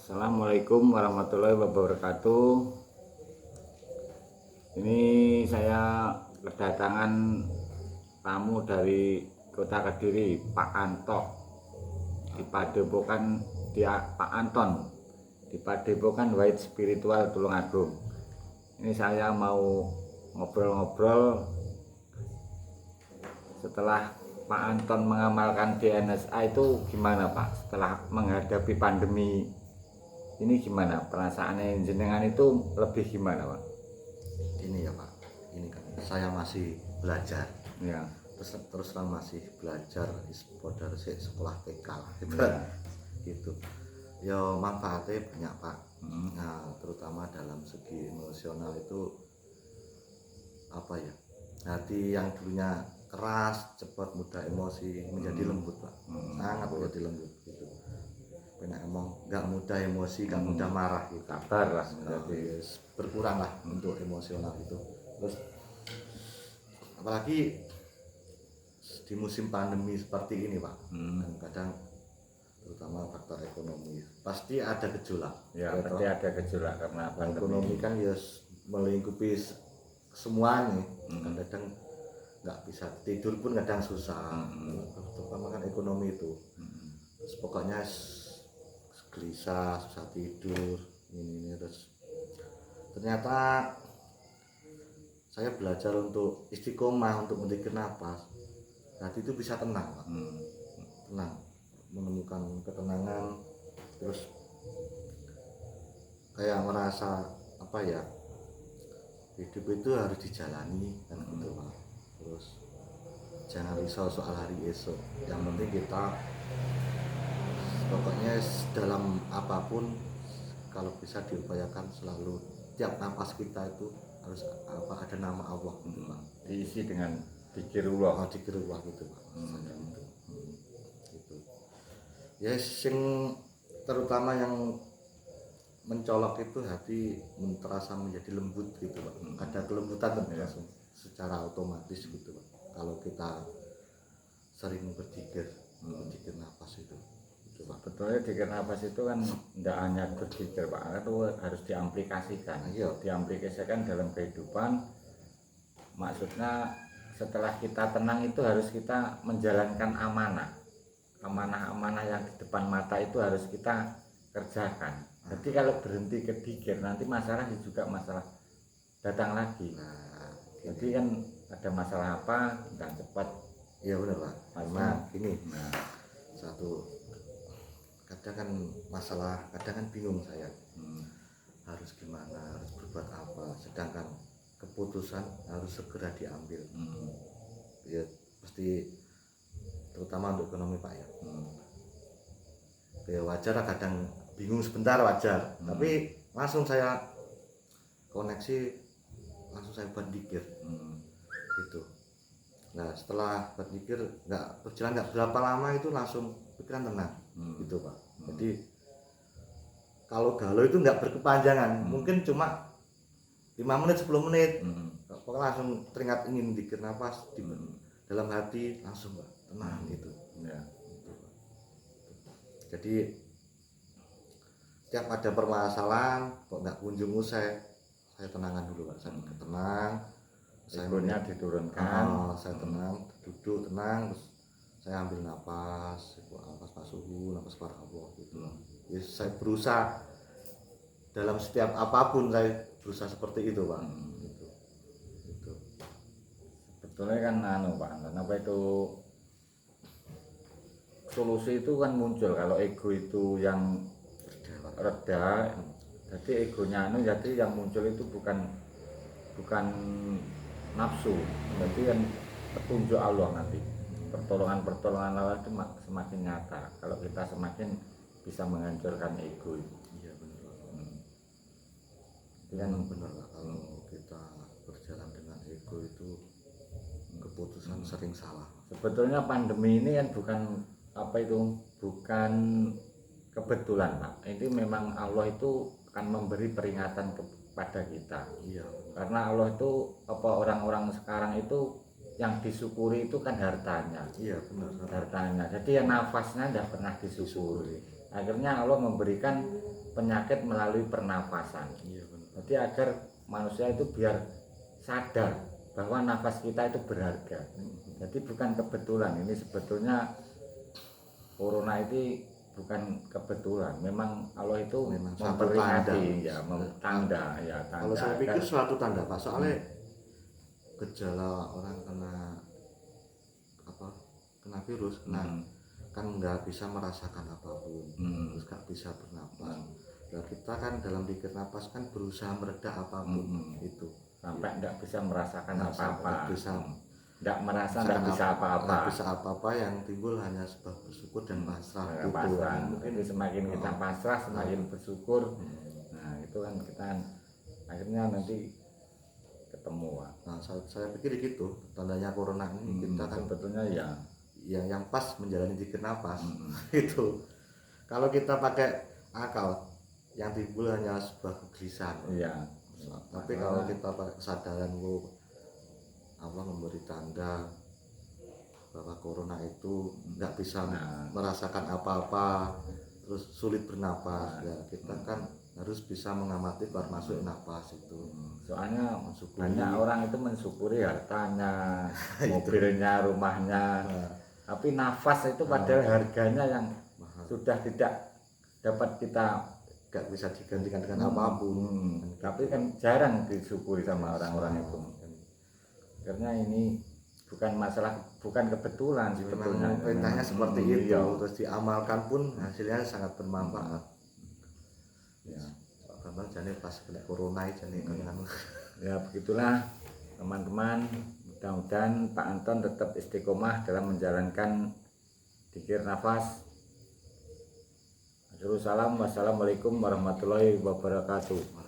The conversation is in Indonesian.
Assalamualaikum warahmatullahi wabarakatuh. Ini saya kedatangan tamu dari Kota Kediri, Pak Anto. Di Padepokan Pak Anton di Padepokan Wahid Spiritual Tulungagung. Ini saya mau ngobrol-ngobrol setelah Pak Anton mengamalkan DNSA itu gimana Pak? Setelah menghadapi pandemi ini gimana perasaannya jenengan itu lebih gimana Pak? Ini ya Pak, ini kan saya masih belajar Ya. terus masih belajar dari sekolah TK lah gitu ya, manfaatnya banyak Pak. Nah, terutama dalam segi emosional itu apa ya, hati yang dulunya keras cepat mudah emosi menjadi lembut Pak. Sangat menjadi lembut gitu. Benar, emang nggak mudah emosi, nggak mudah marah gitu. Sabar lah menjadi Berkurang lah untuk emosional itu. Terus apalagi di musim pandemi seperti ini Pak, kadang terutama faktor ekonomi pasti ada gejolak. Ya, pasti ada gejolak karena pandemi. Ekonomi kan ya melingkupi semuanya. Kadang nggak bisa tidur pun kadang susah. Terutama kan ekonomi itu. Pokoknya gelisah, susah tidur, ini terus ternyata saya belajar untuk istiqomah, untuk mendikir nafas. Hati itu bisa tenang Pak. Tenang, menemukan ketenangan, terus kayak merasa apa ya, hidup itu harus dijalani kan gitu Pak. Terus jangan risau soal hari esok, yang penting kita pokoknya dalam apapun kalau bisa diupayakan selalu tiap nafas kita itu harus ada nama Allah gitu Pak. Diisi dengan dzikirullah. Dzikirullah gitu Pak. Gitu. Ya sing terutama yang mencolok itu hati terasa menjadi lembut gitu Pak. Ada kelembutan langsung secara otomatis gitu Pak. Kalau kita sering berzikir nafas itu. Sebetulnya dzikir nafas itu kan tidak hanya berzikir Pak, itu harus diaplikasikan. Iya. Diaplikasikan dalam kehidupan. Maksudnya setelah kita tenang itu harus kita menjalankan amanah yang di depan mata itu harus kita kerjakan. Jadi kalau berhenti ke dzikir nanti masalah juga datang lagi. Jadi kan ada masalah apa dan cepat. Iya benar Pak. Ini satu, kadang kan masalah, kadang kan bingung saya harus gimana, harus berbuat apa, sedangkan keputusan harus segera diambil. Ya pasti terutama untuk ekonomi Pak ya. Ya wajar lah kadang bingung sebentar, wajar. Tapi langsung saya koneksi, langsung saya buat dzikir gitu. Nah setelah buat dzikir berjalan nggak berapa lama itu langsung pikiran tenang gitu Pak. Jadi kalau galau itu nggak berkepanjangan, mungkin cuma 5 menit 10 menit, pokoknya langsung teringat ingin dzikir nafas di dalam hati langsung Pak, tenang gitu. Ya. Gitu, Pak. Jadi tiap ada permasalahan kok nggak kunjung usai, saya tenangkan dulu Pak. Saya tenang, Egonya diturunkan. saya tenang, duduk tenang, terus saya ambil nafas Pak Suhu, nafas para Allah gitu. Ya, saya berusaha dalam setiap apapun saya berusaha seperti itu Pak. Gitu. Sebetulnya kan Pak, kenapa itu solusi itu kan muncul kalau ego itu yang reda. Jadi egonya jadi yang muncul itu bukan nafsu, jadi kan petunjuk Allah nanti. Pertolongan Allah itu semakin nyata kalau kita semakin bisa menghancurkan ego itu. Iya benar Pak. Itu kan Benar Pak, kalau kita berjalan dengan ego itu keputusan sering salah. Sebetulnya pandemi ini kan bukan kebetulan Pak. Ini memang Allah itu akan memberi peringatan kepada kita. Iya. Karena Allah itu orang-orang sekarang itu yang disyukuri itu kan hartanya. Iya benar. Hartanya. Jadi yang nafasnya tidak pernah disyukuri. Akhirnya Allah memberikan penyakit melalui pernafasan. Iya benar. Jadi agar manusia itu biar sadar bahwa nafas kita itu berharga. Jadi bukan kebetulan, ini sebetulnya corona itu bukan kebetulan. Memang Allah itu Memang suatu memperingati, tanda. ya, tanda, ya tanda. Kalau saya pikir Agar- suatu tanda Pak, soalnya gejala orang kena virus, kan nggak bisa merasakan apapun, terus nggak bisa bernapas. Nah, kita kan dalam dikir napas kan berusaha mereda apapun itu, sampai tidak bisa merasakan Nah, sampai apa-apa, nggak bisa tidak merasa, merasakan tidak bisa apa-apa. nggak bisa apa-apa, yang timbul hanya sebab bersyukur dan pasrah. Ya, Gitu. pasrah. Mungkin Jadi semakin kita pasrah, semakin bersyukur. Nah itu kan kita akhirnya nanti ketemu. Pak. Nah, saya pikir gitu tandanya corona ini. Kita kan sebetulnya ya yang pas menjalani dikir napas itu. Kalau kita pakai akal, yang timbul hanya sebuah kegelisahan. iya. Tapi kalau kita pakai kesadaran, Allah memberi tanda bahwa corona itu nggak bisa merasakan apa-apa, terus sulit bernapas. Ya kita kan harus bisa mengamati keluar masuk napas itu. Soalnya Mensyukuri. banyak orang itu mensyukuri hartanya, mobilnya, rumahnya, tapi nafas itu padahal harganya yang Mahal. sudah tidak dapat kita Nggak bisa digantikan dengan apapun. tapi kan jarang disyukuri sama orang-orang itu. Karena ini bukan masalah, bukan kebetulan sebetulnya. Memang perintahnya seperti itu, Iya. terus diamalkan pun hasilnya sangat bermanfaat. Ya. Bambang jane pas kena corona jane kan. Ya begitulah teman-teman, mudah-mudahan Pak Anton tetap istiqomah dalam menjalankan dzikir nafas. Wassalamualaikum warahmatullahi wabarakatuh.